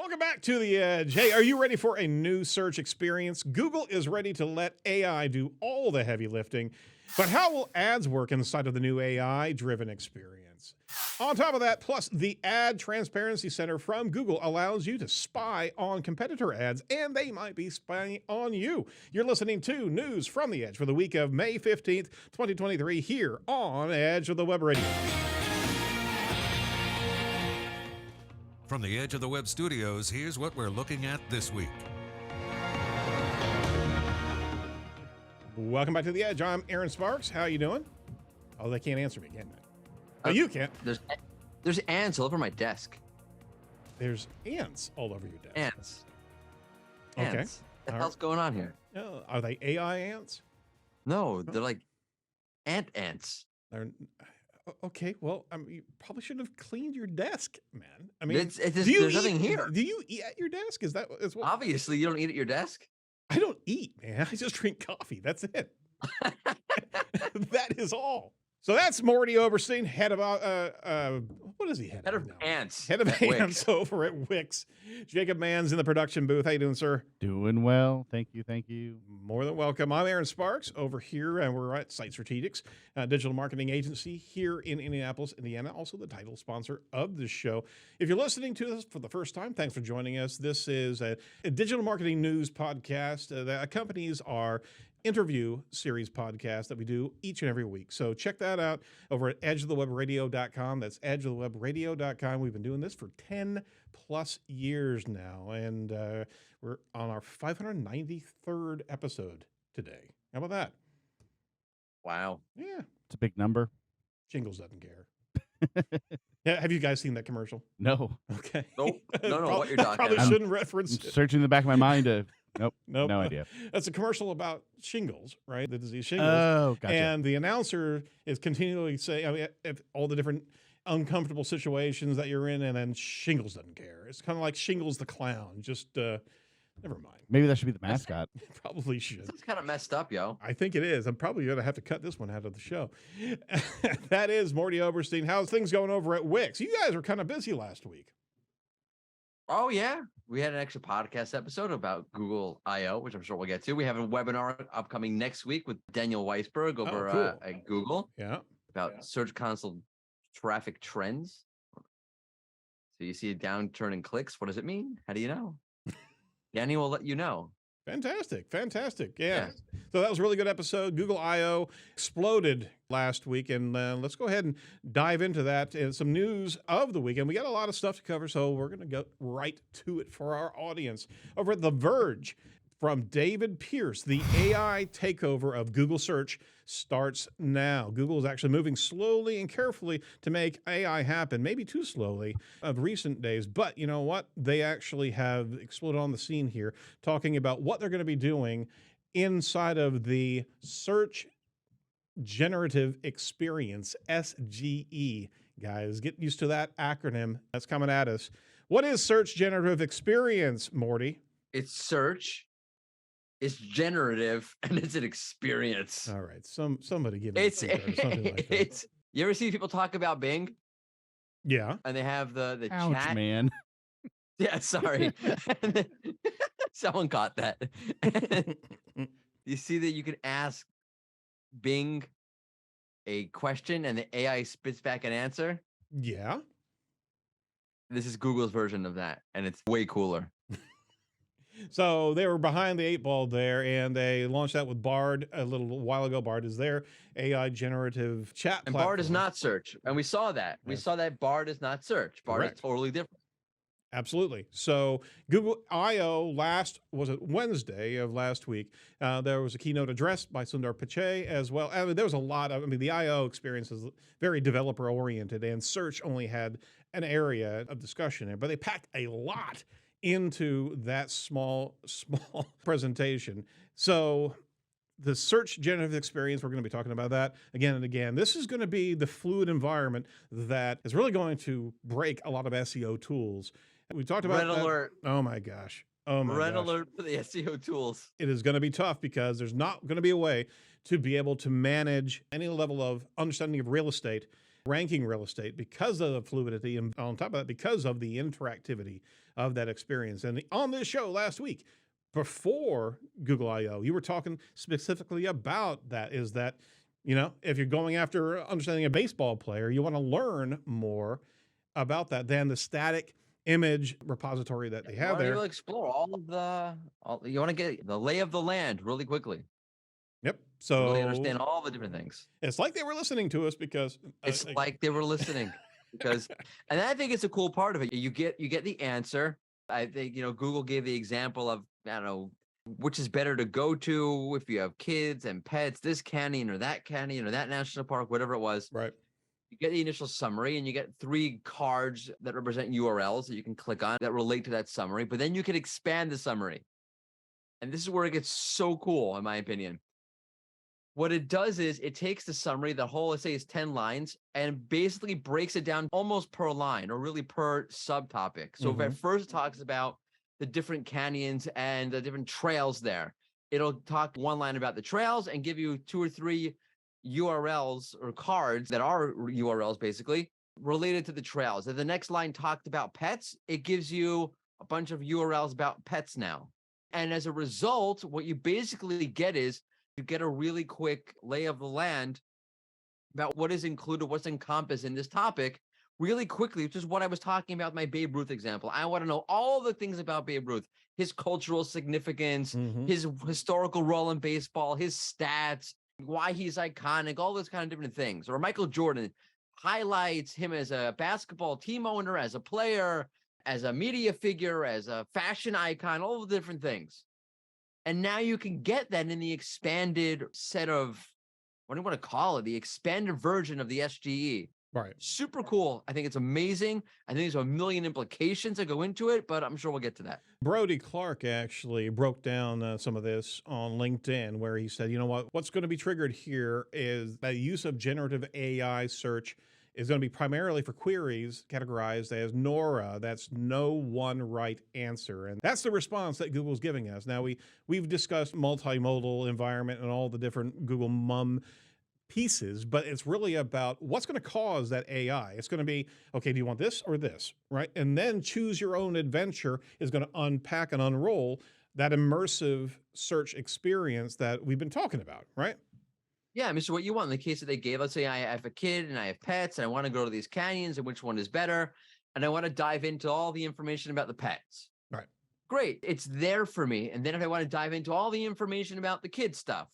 Welcome back to The Edge. Hey, are you ready for a new search experience? Google is ready to let AI do all the heavy lifting, but how will ads work inside of the new AI-driven experience? On top of that, plus the Ad Transparency Center from Google allows you to spy on competitor ads, and they might be spying on you. You're listening to News from The Edge for the week of May 15th, 2023, here on Edge of the Web Radio. From the Edge of the Web studios, here's what we're looking at this week. Welcome back to The Edge. I'm Aaron Sparks. How you doing? Oh, they can't answer me, can they? Oh, you can't. There's ants all over my desk. There's ants all over your desk. Ants. Okay. Ants. What the hell's going on here? Are they AI ants? No, they're like ants. They're okay. Well, you probably should have cleaned your desk, man. I mean, there's nothing here. Do you eat at your desk? Is what? Obviously, you don't eat at your desk. I don't eat, man. I just drink coffee. That's it. That is all. So that's Mordy Oberstein, head of what is he head of now? Ants. Head of ants over at Wix. Jacob Mann's in the production booth. How you doing, sir? Doing well. Thank you. Thank you. More than welcome. I'm Aaron Sparks over here, and we're at Site Strategics, digital marketing agency here in Indianapolis, Indiana, also the title sponsor of this show. If you're listening to this for the first time, thanks for joining us. This is a digital marketing news podcast that accompanies our interview series podcast that we do each and every week. So check that out over at edgeofthewebradio.com. That's edgeofthewebradio.com. We've been doing this for 10 plus years now, and we're on our 593rd episode today. How about that? Wow. Yeah. It's a big number. Shingles doesn't care. Yeah, have you guys seen that commercial? No. Okay. Nope. No, what you're talking probably about. shouldn't reference I'm searching in the back of my mind to... Nope. Nope. No idea. That's a commercial about shingles, right? The disease shingles. Oh, gotcha. And the announcer is continually saying, I mean, if all the different uncomfortable situations that you're in, and then Shingles doesn't care. It's kind of like Shingles the clown. Just never mind. Maybe that should be the mascot. Probably should. It's kind of messed up, yo. I think it is. I'm probably going to have to cut this one out of the show. That is Mordy Oberstein. How's things going over at Wix? You guys were kind of busy last week. Oh, yeah. We had an extra podcast episode about Google I/O, which I'm sure we'll get to. We have a webinar upcoming next week with Daniel Weisberg over cool. at Google. Yeah. About Search Console traffic trends. So you see a downturn in clicks. What does it mean? How do you know? Danny will let you know. Fantastic. Yeah. So that was a really good episode. Google I/O exploded last week, and let's go ahead and dive into that and some news of the weekend. We got a lot of stuff to cover, so we're going to go right to it for our audience. Over at The Verge, from David Pierce, the AI takeover of Google search starts now. Google is actually moving slowly and carefully to make AI happen, maybe too slowly of recent days. But you know what? They actually have exploded on the scene here, talking about what they're going to be doing inside of the Search Generative Experience, SGE. Guys, get used to that acronym that's coming at us. What is Search Generative Experience, Morty? It's search. It's generative, and it's an experience. All right, somebody give me something like that. You ever see people talk about Bing? Yeah. And they have the Ouch, chat. man. Yeah, sorry. Someone caught that. You see that you can ask Bing a question, and the AI spits back an answer? Yeah. This is Google's version of that, and it's way cooler. So they were behind the eight ball there, and they launched that with Bard a little while ago. Bard is their AI generative chat And platform. Bard is not search. And we saw that. We saw that Bard is not search. Bard Correct. is totally different. Absolutely. So Google I/O was it Wednesday of last week? There was a keynote address by Sundar Pichai as well. I mean, there was a lot of, the I/O experience is very developer oriented, and search only had an area of discussion there, but they packed a lot into that small presentation. So the Search Generative Experience, we're going to be talking about that again and again. This is going to be the fluid environment that is really going to break a lot of SEO tools. We talked about Red alert. Oh my gosh. Oh my Red gosh. alert for the SEO tools. It is going to be tough because there's not going to be a way to be able to manage any level of understanding of real estate ranking real estate because of the fluidity, and on top of that, because of the interactivity of that experience. And on this show last week, before Google I/O, you were talking specifically about that, is that, if you're going after understanding a baseball player, you want to learn more about that than the static image repository that they have there. You explore you want to get the lay of the land really quickly. Yep. So really understand all the different things. It's like they were listening to us because it's like they were listening and I think it's a cool part of it. You get the answer. I think, Google gave the example of, I don't know, which is better to go to if you have kids and pets, this canyon or that canyon or that national park, whatever it was. Right. You get the initial summary and you get 3 cards that represent URLs that you can click on that relate to that summary, but then you can expand the summary. And this is where it gets so cool, in my opinion. What it does is it takes the summary, the whole, let's say is 10 lines, and basically breaks it down almost per line or really per subtopic. So if at first it talks about the different canyons and the different trails there, it'll talk one line about the trails and give you 2 or 3 URLs or cards that are URLs basically related to the trails. If the next line talked about pets, it gives you a bunch of URLs about pets now. And as a result, what you basically get is you get a really quick lay of the land about what is included, what's encompassed in this topic really quickly, which is what I was talking about my Babe Ruth example. I want to know all the things about Babe Ruth, his cultural significance, his historical role in baseball, his stats, why he's iconic, all those kind of different things. Or Michael Jordan highlights him as a basketball team owner, as a player, as a media figure, as a fashion icon, all the different things. And now you can get that in the expanded set of, what do you want to call it? The expanded version of the SGE. Right. Super cool. I think it's amazing. I think there's a million implications that go into it, but I'm sure we'll get to that. Brody Clark actually broke down some of this on LinkedIn, where he said, what's going to be triggered here is the use of generative AI search is going to be primarily for queries categorized as NORA. That's no one right answer. And that's the response that Google's giving us. Now, we've discussed multimodal environment and all the different Google MUM pieces, but it's really about what's going to cause that AI. It's going to be, okay, do you want this or this, right? And then choose your own adventure is going to unpack and unroll that immersive search experience that we've been talking about, right? Yeah, I mean, so what you want in the case that they gave, let's say I have a kid and I have pets and I want to go to these canyons and which one is better. And I want to dive into all the information about the pets. Right. Great. It's there for me. And then if I want to dive into all the information about the kid stuff,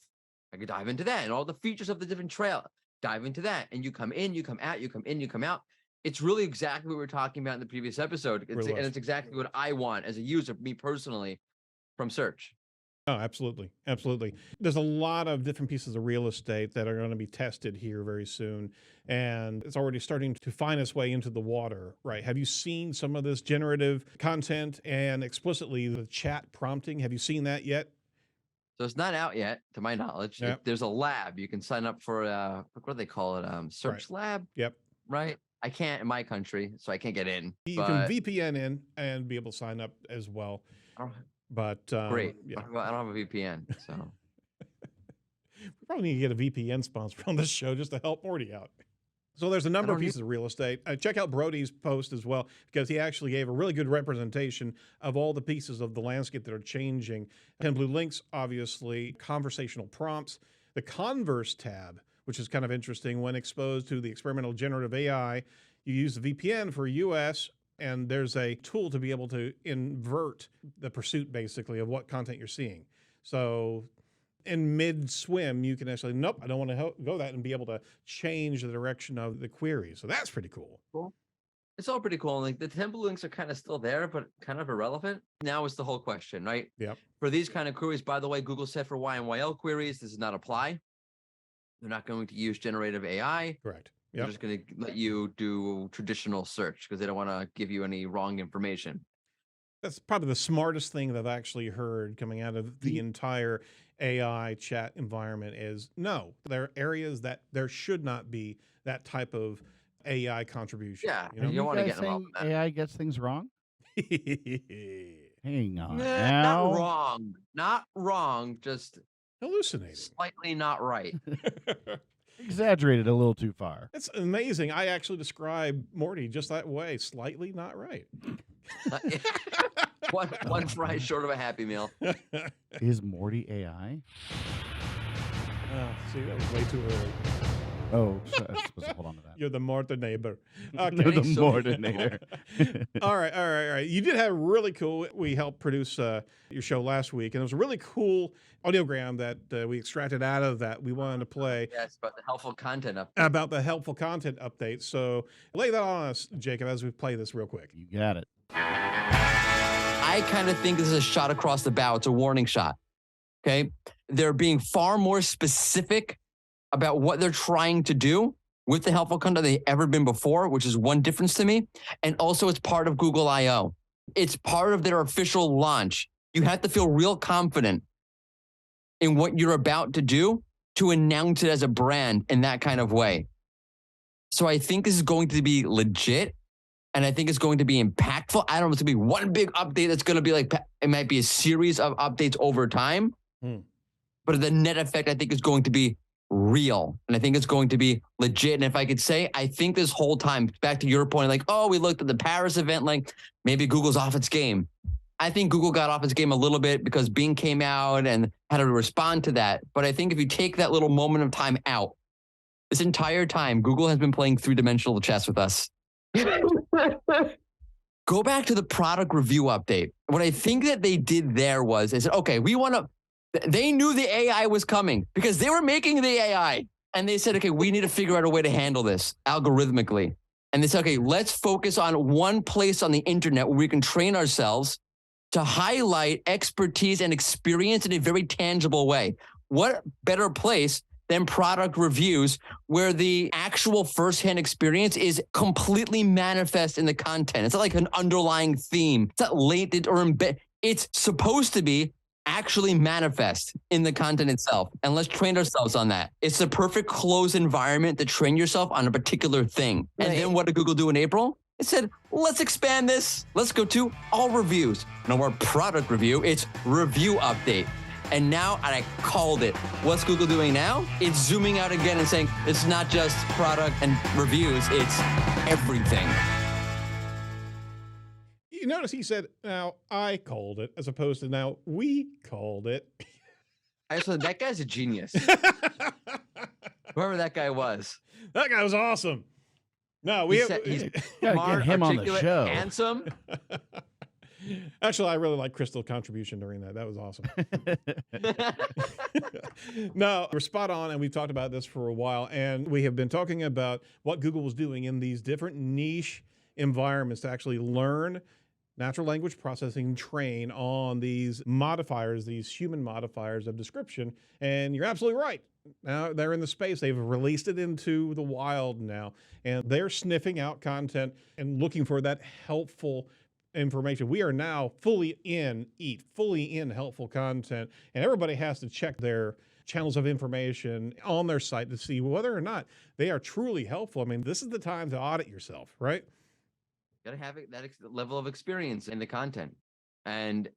I could dive into that and all the features of the different trail, dive into that. And you come in, you come out, you come in, you come out. It's really exactly what we were talking about in the previous episode. And it's exactly what I want as a user, me personally, from search. Oh, absolutely. Absolutely. There's a lot of different pieces of real estate that are going to be tested here very soon. And it's already starting to find its way into the water, right? Have you seen some of this generative content and explicitly the chat prompting? Have you seen that yet? So it's not out yet, to my knowledge. Yep. There's a lab. You can sign up for, what do they call it? Search Lab? Yep. Right? I can't in my country, so I can't get in. You can VPN in and be able to sign up as well. But great. Yeah. I don't have a VPN, so we probably need to get a VPN sponsor on this show just to help Morty out. So there's a number of pieces of real estate. Check out Brody's post as well, because he actually gave a really good representation of all the pieces of the landscape that are changing. 10 blue links, obviously, conversational prompts, the Converse tab, which is kind of interesting. When exposed to the experimental generative AI, you use the VPN for US, and there's a tool to be able to invert the pursuit, basically, of what content you're seeing. So in mid-swim, you can actually, nope, I don't want to go that, and be able to change the direction of the query. So that's pretty cool. Cool. It's all pretty cool. Like the template links are kind of still there, but kind of irrelevant. Now is the whole question, right? Yep. For these kind of queries, by the way, Google said for YMYL queries, this does not apply. They're not going to use generative AI. Correct. They're just going to let you do traditional search because they don't want to give you any wrong information. That's probably the smartest thing that I've actually heard coming out of the entire AI chat environment is, no, there are areas that there should not be that type of AI contribution. Yeah, you know? you don't want to get involved in that. AI gets things wrong? Hang on. Not wrong. Not wrong. Just hallucinating. slightly not right. Exaggerated a little too far. It's amazing. I actually describe Morty just that way, slightly not right. One fry short of a Happy Meal. Is Morty AI? See, that was way too early. Oh, so I was supposed to hold on to that. You're the Morty neighbor. The Okay. Mordinator. All right. You did have really cool. We helped produce your show last week, and it was a really cool audiogram that we extracted out of that we wanted to play Yes, about the helpful content up. about the helpful content update. So lay that on us, Jacob, as we play this real quick. You got it. I kind of think this is a shot across the bow. It's a warning shot. Okay. They're being far more specific about what they're trying to do with the helpful content than they've ever been before, which is one difference to me. And also it's part of Google I/O. It's part of their official launch. You have to feel real confident in what you're about to do to announce it as a brand in that kind of way. So I think this is going to be legit. And I think it's going to be impactful. I don't know if it's going to be one big update that's going to be like, it might be a series of updates over time. But the net effect, I think, is going to be real. And I think it's going to be legit. And if I could say, I think this whole time, back to your point, like, oh, we looked at the Paris event, like maybe Google's off its game. I think Google got off its game a little bit because Bing came out and had to respond to that. But I think if you take that little moment of time out, this entire time, Google has been playing three-dimensional chess with us. Go back to the product review update. What I think that they did there was, they said, okay, they knew the AI was coming because they were making the AI. And they said, okay, we need to figure out a way to handle this algorithmically. And they said, okay, let's focus on one place on the internet where we can train ourselves to highlight expertise and experience in a very tangible way. What better place than product reviews where the actual firsthand experience is completely manifest in the content. It's not like an underlying theme. It's not latent or embedded. It's supposed to be actually manifest in the content itself. And let's train ourselves on that. It's the perfect closed environment to train yourself on a particular thing. And then what did Google do in April? It said, let's expand this. Let's go to all reviews. No more product review. It's review update. And now I called it. What's Google doing now? It's zooming out again and saying it's not just product and reviews, it's everything. You notice he said, now I called it, as opposed to now we called it. So that guy's a genius. Whoever that guy was. That guy was awesome. No, He's Gotta smart, get him on the articulate, show. handsome. Actually, I really like Crystal's contribution during that. That was awesome. No, we're spot on, and we've talked about this for a while, and we have been talking about what Google was doing in these different niche environments to actually learn natural language processing, train on these modifiers, these human modifiers of description. And you're absolutely right. Now they're in the space. They've released it into the wild now, and they're sniffing out content and looking for that helpful information. We are now fully in helpful content, and everybody has to check their channels of information on their site to see whether or not they are truly helpful. I mean, this is the time to audit yourself, right? Got to have that level of experience in the content. And,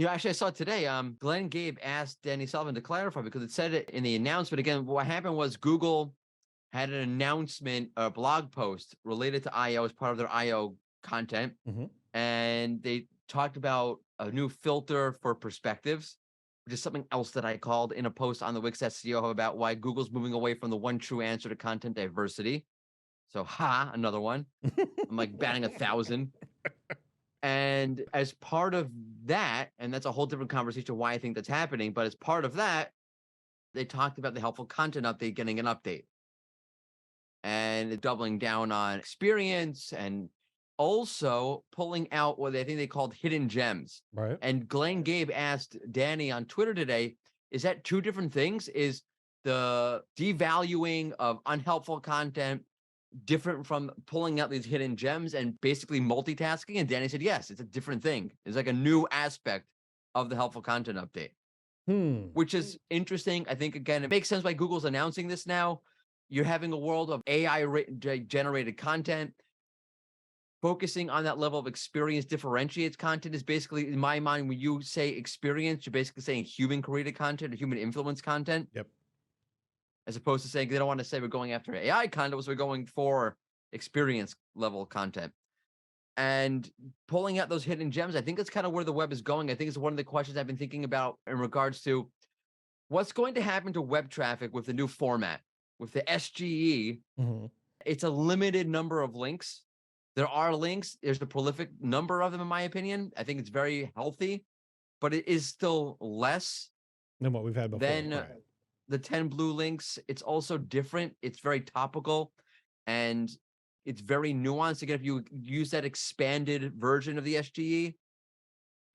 actually I saw today, Glenn Gabe asked Danny Sullivan to clarify because it said it in the announcement. Again, what happened was Google had an announcement, a blog post related to I/O as part of their I/O content. And they talked about a new filter for perspectives, which is something else that I called in a post on the Wix SEO about why Google's moving away from the one true answer to content diversity. So, another one. I'm like batting 1,000. And as part of that, and that's a whole different conversation why I think that's happening, but as part of that, they talked about the helpful content update getting an update. And doubling down on experience and also pulling out what I think they called hidden gems. Right. And Glenn Gabe asked Danny on Twitter today, is that two different things? Is the devaluing of unhelpful content different from pulling out these hidden gems and basically multitasking? And Danny said, yes, it's a different thing. It's like a new aspect of the helpful content update, which is interesting. I think, again, it makes sense why Google's announcing this now. You're having a world of AI generated content. Focusing on that level of experience differentiates content is basically, in my mind, when you say experience, you're basically saying human created content or human influenced content. Yep. as opposed to saying they don't want to say we're going after AI content, so we're going for experience level content. And pulling out those hidden gems, I think that's kind of where the web is going. I think it's one of the questions I've been thinking about in regards to what's going to happen to web traffic with the new format, with the SGE. It's a limited number of links. There are links. There's a prolific number of them, in my opinion. I think it's very healthy, but it is still less than what we've had before. Then the 10 blue links. It's also different. It's very topical, and it's very nuanced. Again, if you use that expanded version of the SGE,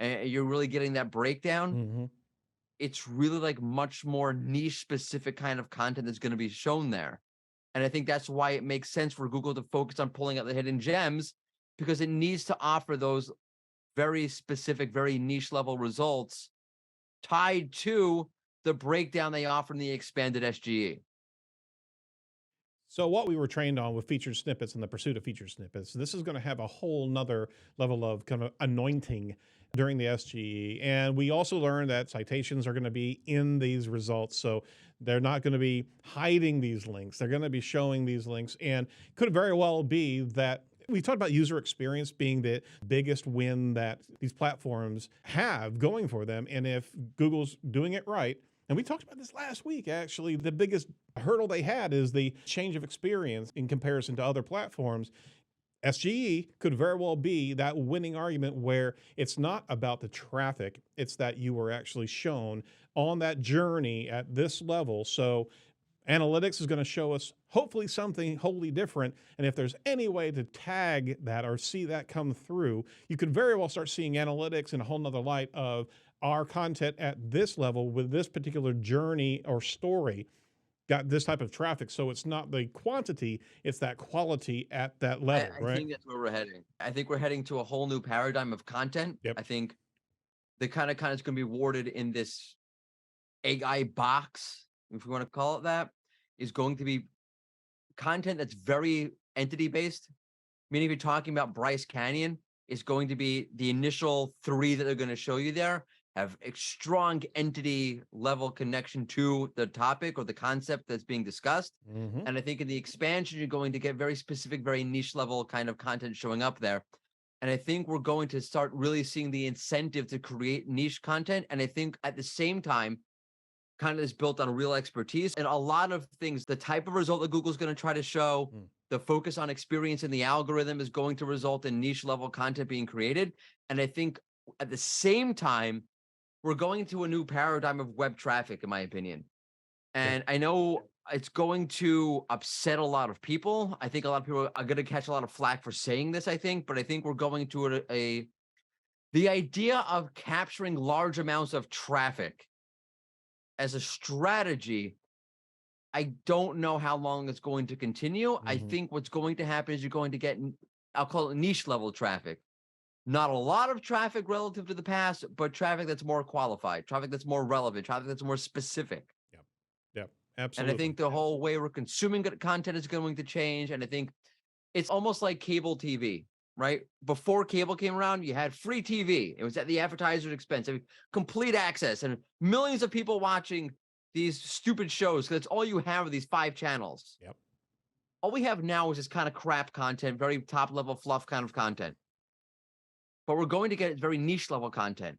and you're really getting that breakdown, it's really like much more niche specific kind of content that's going to be shown there. And I think that's why it makes sense for Google to focus on pulling out the hidden gems, because it needs to offer those very specific, very niche level results tied to the breakdown they offer in the expanded SGE. So what we were trained on with featured snippets and the pursuit of featured snippets, this is going to have a whole nother level of kind of anointing during the SGE. And we also learned that citations are going to be in these results. So they're not going to be hiding these links. They're going to be showing these links, and could very well be that we talked about user experience being the biggest win that these platforms have going for them. And if Google's doing it right, and we talked about this last week, actually, the biggest hurdle they had is the change of experience in comparison to other platforms. SGE could very well be that winning argument where it's not about the traffic, it's that you were actually shown on that journey at this level. So analytics is going to show us hopefully something wholly different. And if there's any way to tag that or see that come through, you could very well start seeing analytics in a whole nother light of our content at this level with this particular journey or story got this type of traffic. So it's not the quantity, it's that quality at that level, right? I think that's where we're heading. I think we're heading to a whole new paradigm of content. Yep. I think the kind of content is going to be warded in this AI box, if you want to call it that, is going to be content that's very entity-based. Meaning if you're talking about Bryce Canyon, it's going to be the initial 3 that they're going to show you there have a strong entity level connection to the topic or the concept that's being discussed. And I think in the expansion, you're going to get very specific, very niche level kind of content showing up there. And I think we're going to start really seeing the incentive to create niche content. And I think at the same time, kind of is built on real expertise and a lot of things. The type of result that Google's going to try to show, the focus on experience in the algorithm is going to result in niche level content being created. And I think at the same time, we're going to a new paradigm of web traffic, in my opinion. And I know it's going to upset a lot of people. I think a lot of people are going to catch a lot of flack for saying this, I think, but I think we're going to the idea of capturing large amounts of traffic as a strategy. I don't know how long it's going to continue. I think what's going to happen is you're going to get, I'll call it niche level traffic. Not a lot of traffic relative to the past, but traffic that's more qualified, traffic that's more relevant, traffic that's more specific. Yep, absolutely. And I think the whole way we're consuming content is going to change. And I think it's almost like cable TV, right? Before cable came around, you had free TV. It was at the advertiser's expense, complete access, and millions of people watching these stupid shows. That's all you have are these 5 channels. Yep. All we have now is this kind of crap content, very top level fluff kind of content. But we're going to get very niche level content,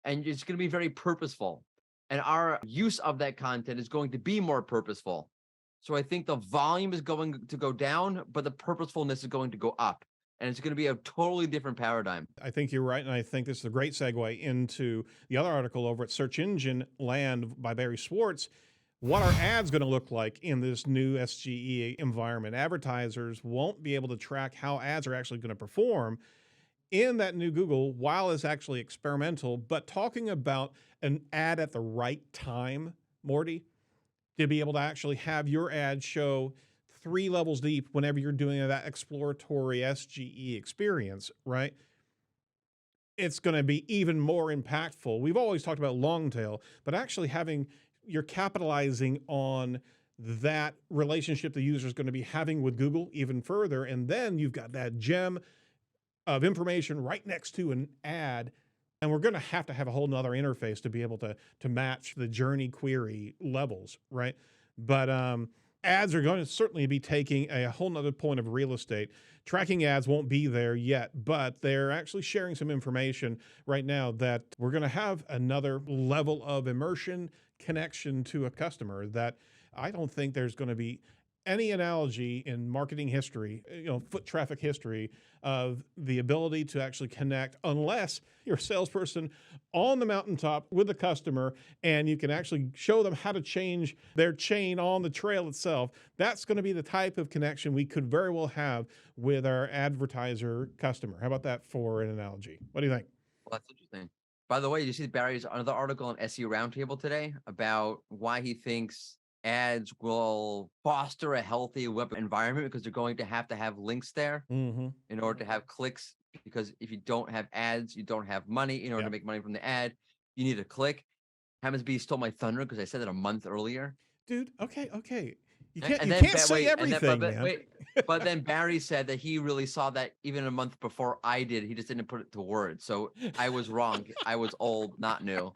and it's going to be very purposeful. And our use of that content is going to be more purposeful. So I think the volume is going to go down, but the purposefulness is going to go up. And it's going to be a totally different paradigm. I think you're right. And I think this is a great segue into the other article over at Search Engine Land by Barry Schwartz. What are ads going to look like in this new SGE environment? Advertisers won't be able to track how ads are actually going to perform in that new Google while it's actually experimental, but talking about an ad at the right time, Morty, to be able to actually have your ad show 3 levels deep whenever you're doing that exploratory SGE experience, right? It's going to be even more impactful. We've always talked about long tail, but actually you're capitalizing on that relationship the user is going to be having with Google even further. And then you've got that gem of information right next to an ad. And we're going to have a whole nother interface to be able to match the journey query levels, right? But ads are going to certainly be taking a whole nother point of real estate. Tracking ads won't be there yet, but they're actually sharing some information right now that we're going to have another level of immersion connection to a customer that I don't think there's going to be any analogy in marketing history, foot traffic history, of the ability to actually connect unless you're a salesperson on the mountaintop with the customer and you can actually show them how to change their chain on the trail itself. That's going to be the type of connection we could very well have with our advertiser customer. How about that for an analogy? What do you think? Well, that's interesting. By the way, you see Barry's another article on SEO Roundtable today about why he thinks ads will foster a healthy web environment because they're going to have links there in order to have clicks. Because if you don't have ads, you don't have money. In order to make money from the ad, you need a click. Happens to be stole my thunder because I said that a month earlier. Dude, okay. You And can't then say everything, man. But then Barry said that he really saw that even a month before I did. He just didn't put it to words. So I was wrong. I was old, not new.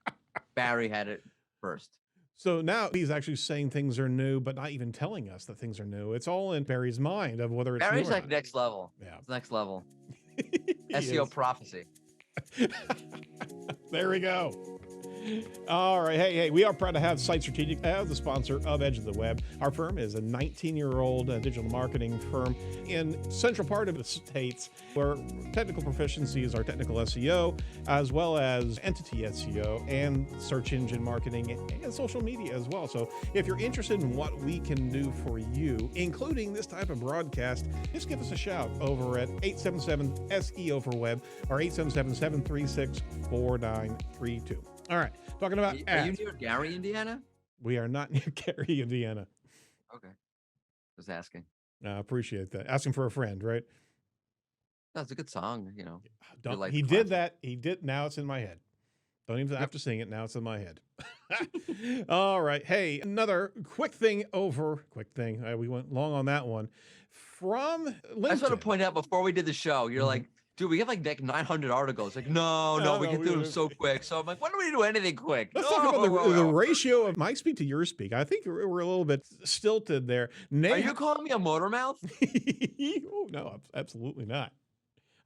Barry had it first. So now he's actually saying things are new, but not even telling us that things are new. It's all in Barry's mind of whether it's Barry's new or like not. next level. Yeah. It's next level. He SEO is. prophecy. There we go. All right. Hey, we are proud to have Site Strategic as the sponsor of Edge of the Web. Our firm is a 19-year-old digital marketing firm in central part of the States where technical proficiency is our technical SEO, as well as entity SEO and search engine marketing and social media as well. So if you're interested in what we can do for you, including this type of broadcast, just give us a shout over at 877-SEO for Web or 877-736-4932. All right, talking about ads. Are you near Gary, Indiana? We are not near Gary, Indiana. Okay. Just asking. I appreciate that. Asking for a friend, right? That's a good song, He did that. He did. Now it's in my head. Don't even have to sing it. Now it's in my head. All right. Hey, another quick thing. We went long on that one. From LinkedIn. I just want to point out before we did the show, you're like, dude, we have like 900 articles. Like, no, we can do them so quick. So I'm like, when do we do anything quick? Let's talk about the ratio of my speak to your speak. I think we're a little bit stilted there. Are you calling me a motor mouth? Oh, no, absolutely not.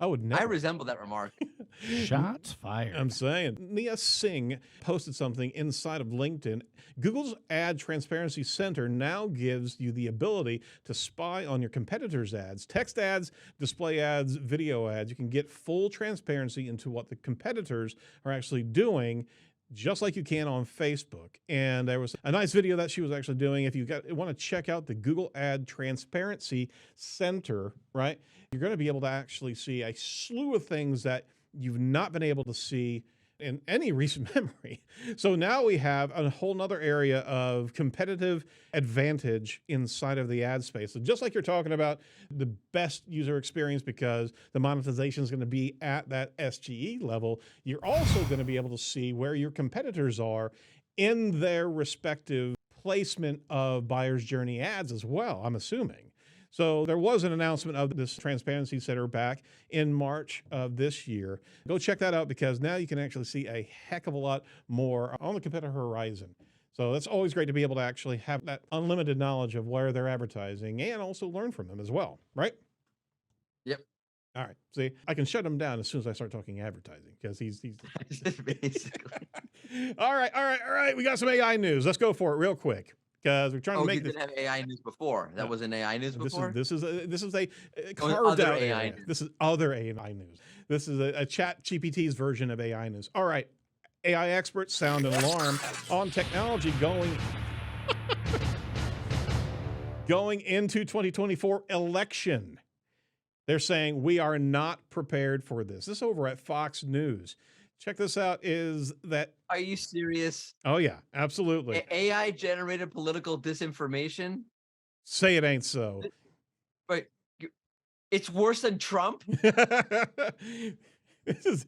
I would never. I resemble that remark. Shots fired. I'm saying. Nia Singh posted something inside of LinkedIn. Google's Ad Transparency Center now gives you the ability to spy on your competitors' ads, text ads, display ads, video ads. You can get full transparency into what the competitors are actually doing, just like you can on Facebook. And there was a nice video that she was actually doing. If you want to check out the Google Ad Transparency Center, right, you're going to be able to actually see a slew of things that you've not been able to see in any recent memory. So now we have a whole nother area of competitive advantage inside of the ad space. So just like you're talking about the best user experience because the monetization is going to be at that SGE level, you're also going to be able to see where your competitors are in their respective placement of buyer's journey ads as well, I'm assuming. So there was an announcement of this Transparency Center back in March of this year. Go check that out because now you can actually see a heck of a lot more on the competitor horizon. So that's always great to be able to actually have that unlimited knowledge of where they're advertising and also learn from them as well, right? Yep. All right. See, I can shut him down as soon as I start talking advertising because he's basically. All right. We got some AI news. Let's go for it real quick. Because we're trying to make this. You didn't have AI news before. That was an AI news before. This is a carved other out AI. This is other AI news. This is a ChatGPT's version of AI news. All right, AI experts sound an alarm on technology going into 2024 election. They're saying we are not prepared for this. This is over at Fox News. Check this out. Are you serious? Oh, yeah, absolutely. AI generated political disinformation? Say it ain't so. But it's worse than Trump? This is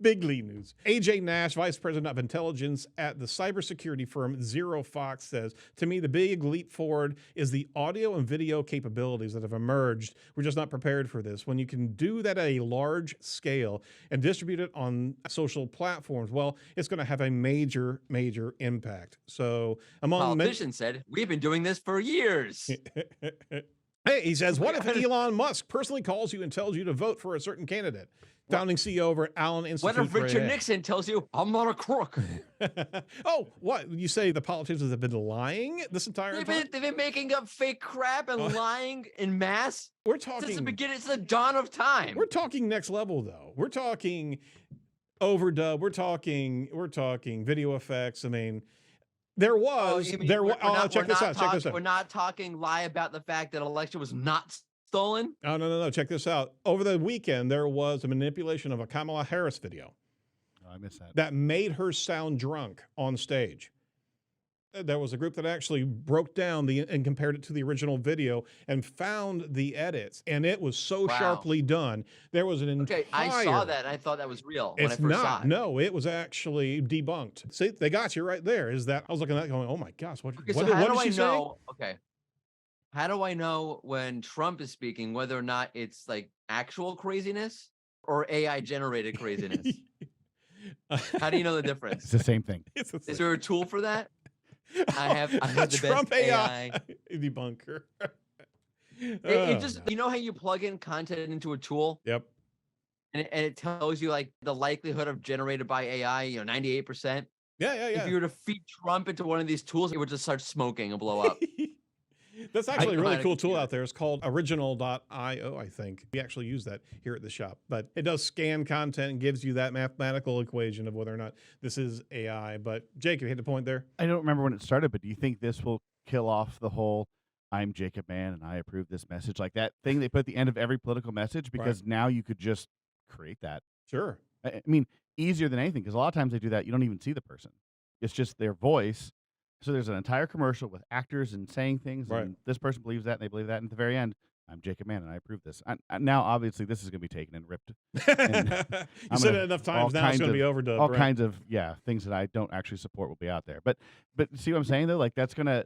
big lead news. AJ Nash, Vice President of Intelligence at the cybersecurity firm Zero Fox, says, to me, the big leap forward is the audio and video capabilities that have emerged. We're just not prepared for this. When you can do that at a large scale and distribute it on social platforms, well, it's going to have a major, major impact. So among politician said, we've been doing this for years. Hey, he says, what if Elon Musk personally calls you and tells you to vote for a certain candidate? Founding CEO over at Allen Institute. What if Richard AI. Nixon tells you, I'm not a crook? Oh, what? You say the politicians have been lying this entire time? They've been making up fake crap and lying in mass We're since the talking, beginning. It's the dawn of time. we're talking next level, though. We're talking overdub. We're talking video effects. I mean, there was, you mean there was, check this out. We're not talking lie about the fact that election was not stolen. Oh, no. Check this out. Over the weekend, there was a manipulation of a Kamala Harris video. Oh, I missed that. That made her sound drunk on stage. There was a group that actually broke down and compared it to the original video and found the edits, and it was so sharply done. There was an entire... I saw that, and I thought that was real when I It's first saw not. it. No, it was actually debunked. See, they got you right there. Is that I was looking at that going, oh my gosh, what Okay, what so how did do she I say? know? Okay, how do I know when Trump is speaking whether or not it's like actual craziness or AI generated craziness? How do you know the difference? It's the same thing. It's a Is there a tool for that? I have the Trump best AI debunker. It just, you know how you plug in content into a tool Yep. and it tells you like the likelihood of generated by AI, 98%. Yeah. If you were to feed Trump into one of these tools, it would just start smoking and blow up. That's actually a really behind a cool tool computer. out there. It's called original.io, I think. We actually use that here at the shop. But it does scan content and gives you that mathematical equation of whether or not this is AI. But Jake, you hit the point there. I don't remember when it started, but do you think this will kill off the whole I'm Jacob Man and I approve this message, like that thing they put at the end of every political message? Because now you could just create that. Sure. I mean, easier than anything, because a lot of times they do that. You don't even see the person. It's just their voice. So there's an entire commercial with actors and saying things, Right. and this person believes that, and they believe that. And at the very end, I'm Jacob Man, and I approve this. Now, obviously, this is going to be taken and ripped. You I'm said gonna- it enough all times now, it's kinds going to be of- overdubbed. All right? kinds of things that I don't actually support will be out there. But see what I'm saying though? Like that's gonna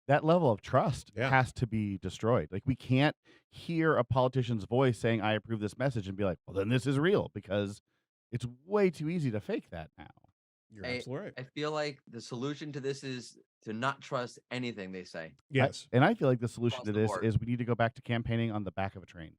that level of trust Yeah. has to be destroyed. Like we can't hear a politician's voice saying I approve this message and be like, well then this is real, because it's way too easy to fake that now. You're absolutely right. I feel like the solution to this is to not trust anything they say. Yes. And I feel like the solution Across to the this board. is we need to go back to campaigning on the back of a train.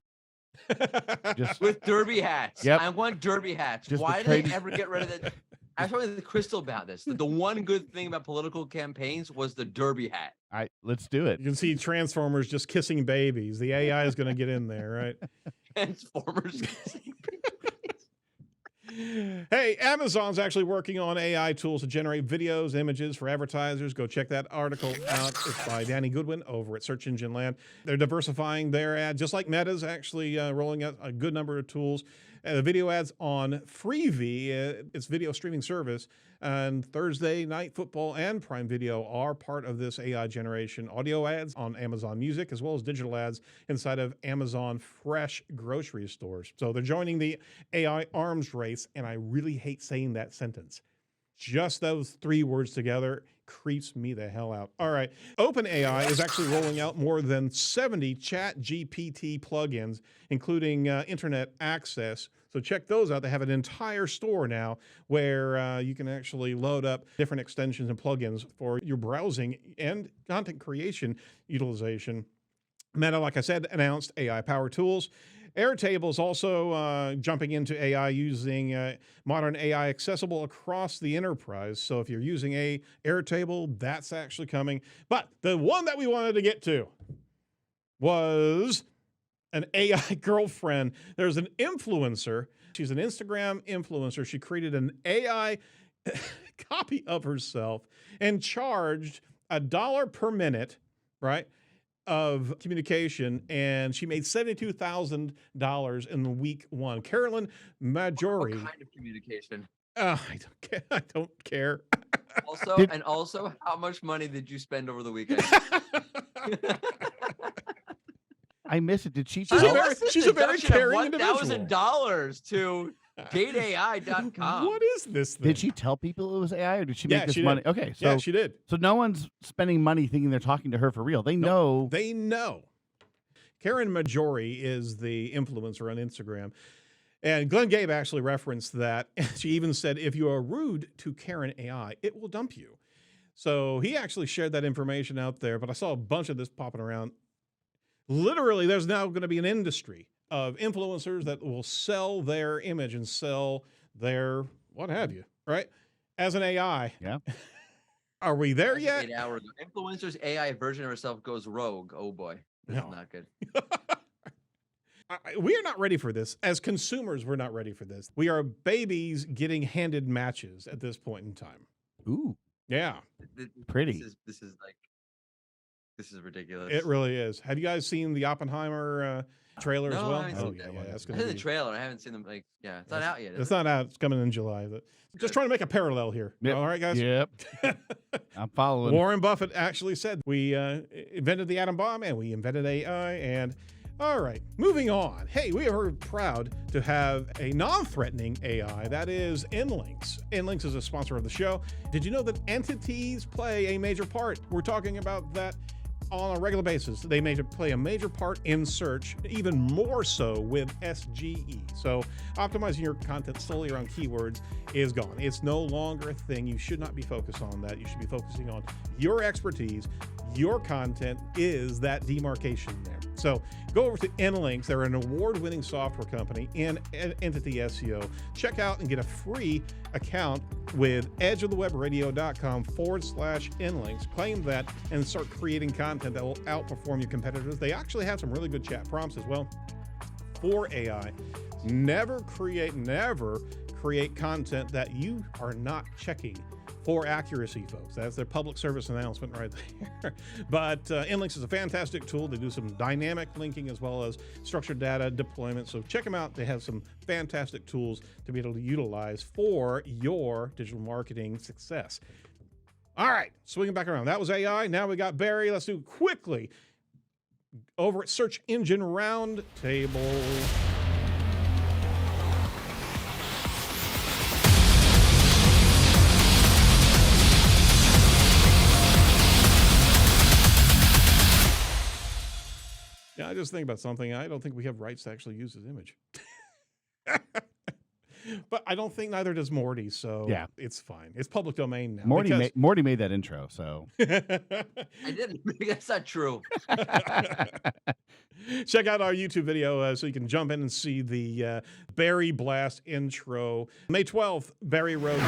Just With derby hats. Yep. I want derby hats. Just Why the do they trade- ever get rid of that? I was talking to Crystal about this. The one good thing about political campaigns was the derby hat. let's do it. You can see Transformers just kissing babies. The AI is going to get in there, right? Transformers. Hey, Amazon's actually working on AI tools to generate videos, images for advertisers. Go check that article out. It's by Danny Goodwin over at Search Engine Land. They're diversifying their ad, just like Meta's actually rolling out a good number of tools. The video ads on Freevee, its video streaming service, and Thursday Night Football and Prime Video are part of this AI generation. Audio ads on Amazon Music, as well as digital ads inside of Amazon Fresh grocery stores. So they're joining the AI arms race, and I really hate saying that sentence. Just those three words together creeps me the hell out. All right. OpenAI is actually rolling out more than 70 ChatGPT plugins, including internet access. So check those out. They have an entire store now where you can actually load up different extensions and plugins for your browsing and content creation utilization. Meta, like I said, announced AI power tools. Airtable is also jumping into AI using modern AI accessible across the enterprise. So if you're using Airtable, that's actually coming. But the one that we wanted to get to was an AI girlfriend. There's an influencer. She's an Instagram influencer. She created an AI copy of herself and charged $1 per minute, right, of communication, and she made $72,000 in week one. Carolyn Majori. What kind of communication? I don't care. I don't care. Also, how much money did you spend over the weekend? I miss it. Did she She's tell? a very caring individual. $1,000 to dateai.com. What is this thing? Did she tell people it was AI, or did she Yeah, make this she did. money? Okay, so Yeah, she did. so no one's spending money thinking they're talking to her for real. They know. They know. Karen Majori is the influencer on Instagram. And Glenn Gabe actually referenced that. She even said, if you are rude to Karen AI, it will dump you. So he actually shared that information out there, but I saw a bunch of this popping around. Literally, there's now going to be an industry of influencers that will sell their image and sell their what have you, right? As an AI. Yeah. Are we there That's yet? 8 hours ago. Influencer's AI version of herself goes rogue. Oh boy. This No. is not good. We are not ready for this. As consumers, we're not ready for this. We are babies getting handed matches at this point in time. Ooh, Yeah, pretty. This is ridiculous. it really is. Have you guys seen the Oppenheimer trailer as No, well? I haven't Oh, seen yeah, that yeah, one. that's I going to seen the be. trailer. I haven't seen them. Like, yeah, it's not out yet. It's not out. It's coming in July. But just trying to make a parallel here. Yep. All right, guys? Yep. I'm following. Warren Buffett actually said we invented the atom bomb and we invented AI. And all right, moving on. Hey, we are proud to have a non-threatening AI. That is Inlinks. Inlinks is a sponsor of the show. Did you know that entities play a major part? We're talking about that on a regular basis. They may play a major part in search, even more so with SGE. So optimizing your content solely around keywords is gone. It's no longer a thing. You should not be focused on that. You should be focusing on your expertise. Your content is that demarcation there. So go over to Inlinks. They're an award-winning software company in entity SEO. Check out and get a free account with edgeofthewebradio.com/Inlinks. Claim that and start creating content that will outperform your competitors. They actually have some really good chat prompts as well for AI. Never create content that you are not checking for accuracy, folks. That's their public service announcement right there. But Inlinks is a fantastic tool. They do some dynamic linking as well as structured data deployment. So check them out. They have some fantastic tools to be able to utilize for your digital marketing success. All right, swinging back around. That was AI. Now we got Barry. Let's do quickly over at Search Engine Roundtable. Yeah, I just think about something. I don't think we have rights to actually use his image. But I don't think neither does Morty, so Yeah. it's fine. It's public domain now. Morty made that intro, so I didn't. That's not true. Check out our YouTube video so you can jump in and see the Barry Blast intro. May 12th, Barry wrote,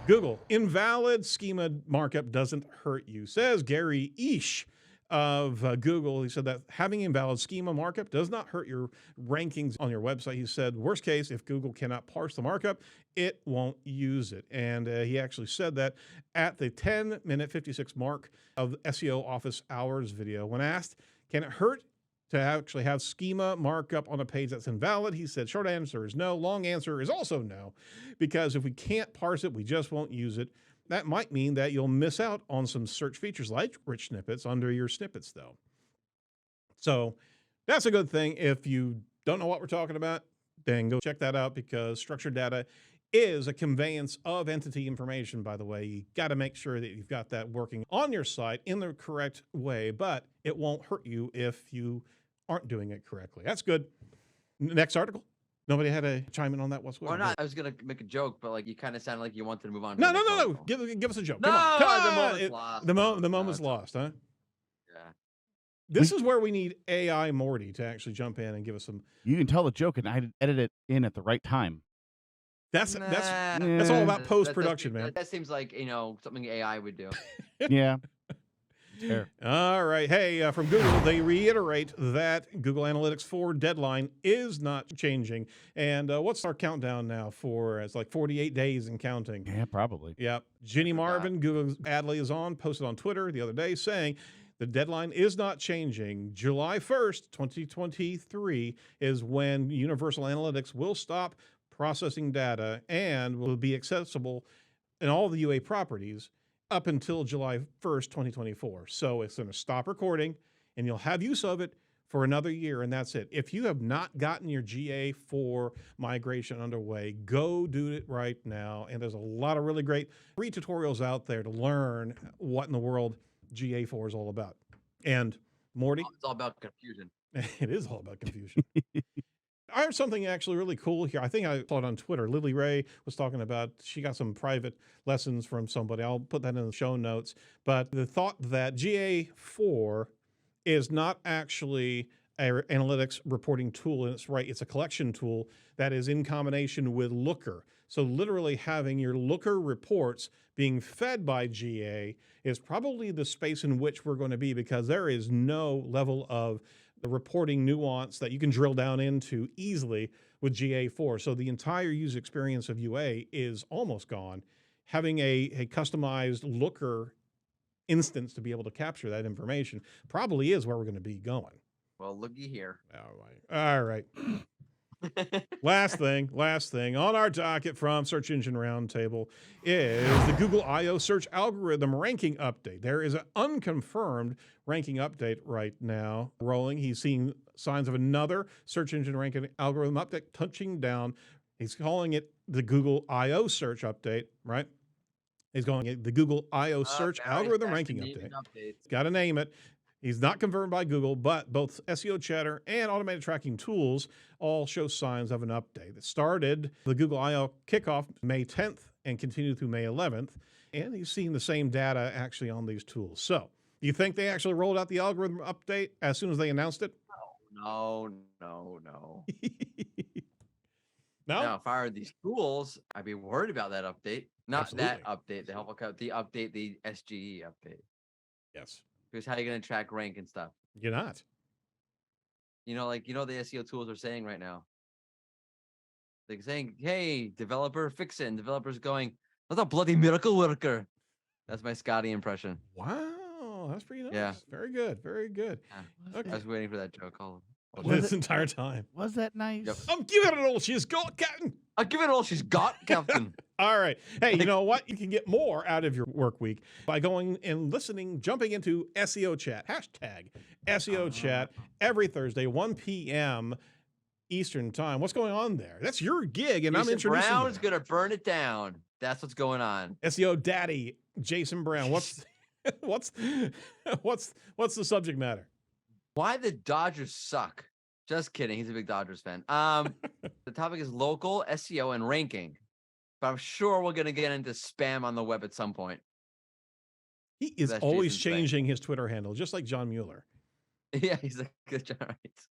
Google, invalid schema markup doesn't hurt you, says Gary Ish of Google. He said that having invalid schema markup does not hurt your rankings on your website. He said, worst case, if Google cannot parse the markup, it won't use it. And he actually said that at the 10-minute 56 mark of SEO office hours video. When asked, can it hurt to actually have schema markup on a page that's invalid? He said, short answer is no. Long answer is also no, because if we can't parse it, we just won't use it. That might mean that you'll miss out on some search features like rich snippets under your snippets, though. So that's a good thing. If you don't know what we're talking about, then go check that out, because structured data is a conveyance of entity information, by the way. You got to make sure that you've got that working on your site in the correct way, but it won't hurt you if you aren't doing it correctly. That's good. Next article. Nobody had a chime in on that whatsoever. Or not. I was gonna make a joke, but like you kind of sounded like you wanted to move on. No, to the no, next no, no. article. Give us a joke. No, Come on. Come the on. moment's lost. The No, moment's it's- lost, huh? Yeah. This is where we need AI Morty to actually jump in and give us some. you can tell the joke and I edit it in at the right time. That's Nah, that's all about that- post production, that, man. That seems like something AI would do. Yeah. Fair. All right. Hey, from Google, they reiterate that Google Analytics 4 deadline is not changing. And what's our countdown now for? It's like 48 days and counting. Yeah, probably. Yep. Ginny Marvin, Google's ad liaison, posted on Twitter the other day saying the deadline is not changing. July 1st, 2023 is when Universal Analytics will stop processing data and will be accessible in all the UA properties up until July 1st, 2024. So it's going to stop recording and you'll have use of it for another year, and that's it. If you have not gotten your GA4 migration underway, go do it right now. And there's a lot of really great free tutorials out there to learn what in the world GA4 is all about. And Morty? It's all about confusion. It is all about confusion. I heard something actually really cool here. I think I saw it on Twitter. Lily Ray was talking about, she got some private lessons from somebody. I'll put that in the show notes. But the thought that GA4 is not actually an analytics reporting tool, and it's right, it's a collection tool that is in combination with Looker. So literally having your Looker reports being fed by GA is probably the space in which we're going to be, because there is no level of the reporting nuance that you can drill down into easily with GA4. So the entire user experience of UA is almost gone. Having a customized Looker instance to be able to capture that information probably is where we're going to be going. Well, looky here. All right. Last thing on our docket from Search Engine Roundtable is the Google I/O search algorithm ranking update. There is an unconfirmed ranking update right now rolling. He's seeing signs of another search engine ranking algorithm update touching down. He's calling it the Google I/O search update, right? He's calling it the Google I/O search algorithm ranking update. Got to name it. He's not confirmed by Google, but both SEO Chatter and automated tracking tools all show signs of an update. It started the Google I/O kickoff May 10th and continued through May 11th. And he's seeing the same data actually on these tools. So do you think they actually rolled out the algorithm update as soon as they announced it? No. No? Now, if I were these tools, I'd be worried about that update. Not Absolutely. that update, the helpful code, the SGE update. Yes. Because how are you going to track rank and stuff? You're not. The SEO tools are saying right now. They're saying, hey, developer, fix it. And developers going, that's a bloody miracle worker. That's my Scotty impression. Wow. That's pretty nice. Yeah. Very good. Very good. Yeah. Okay. I was waiting for that joke all This entire time. Was that nice? Yep. I'm giving it all she's got, Captain. I'll give it all she's got, Captain. All right. Hey, you know what? You can get more out of your work week by going and jumping into SEO Chat. Hashtag SEO Chat every Thursday, 1 p.m. Eastern time. What's going on there? That's your gig, and I'm introducing Brown's you. going to burn it down. That's what's going on. SEO Daddy, Jason Brown. What's the subject matter? Why the Dodgers suck. Just kidding. He's a big Dodgers fan. The topic is local SEO and ranking. But I'm sure we're going to get into spam on the web at some point. He is That's always Jason's thing. changing his Twitter handle, just like John Mueller. Yeah, he's a good job. Right. So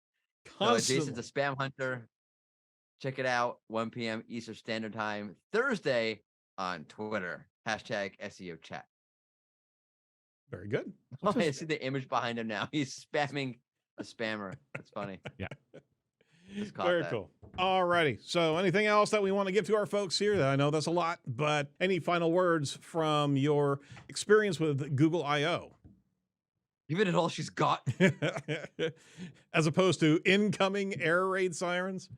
Constantly. Jason's a spam hunter. Check it out, 1 p.m. Eastern Standard Time, Thursday on Twitter. Hashtag SEO Chat. Very good. Oh, I see the image behind him now. He's spamming a spammer. That's funny. Yeah. Just caught Very that. cool. All righty. So anything else that we want to give to our folks here? I know that's a lot, but any final words from your experience with Google I/O? Give it all she's got. As opposed to incoming air raid sirens?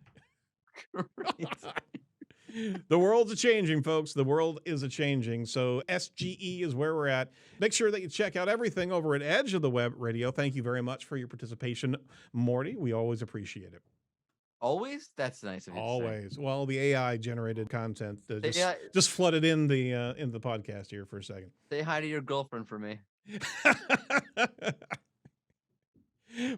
The world's a-changing, folks. The world is a-changing. So SGE is where we're at. Make sure that you check out everything over at Edge of the Web Radio. Thank you very much for your participation, Morty. We always appreciate it. Always? That's nice of you. Always. Well, the AI-generated content Yeah. just flooded in the podcast here for a second. Say hi to your girlfriend for me.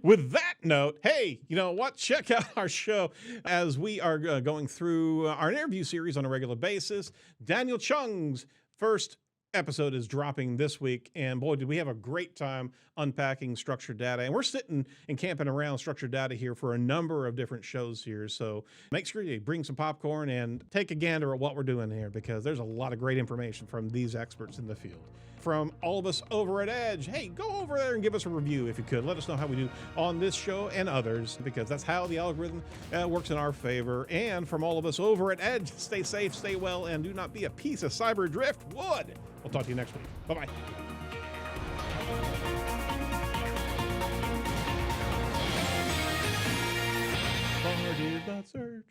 With that note, hey, you know what? Check out our show as we are going through our interview series on a regular basis. Daniel Chung's first episode is dropping this week, and boy, did we have a great time unpacking structured data. And we're sitting and camping around structured data here for a number of different shows here. So make sure you bring some popcorn and take a gander at what we're doing here, because there's a lot of great information from these experts in the field. From all of us over at Edge, hey, go over there and give us a review if you could. Let us know how we do on this show and others, because that's how the algorithm works in our favor. And from all of us over at Edge, stay safe, stay well, and do not be a piece of cyber driftwood. We'll talk to you next week. Bye-bye. Bar did not search.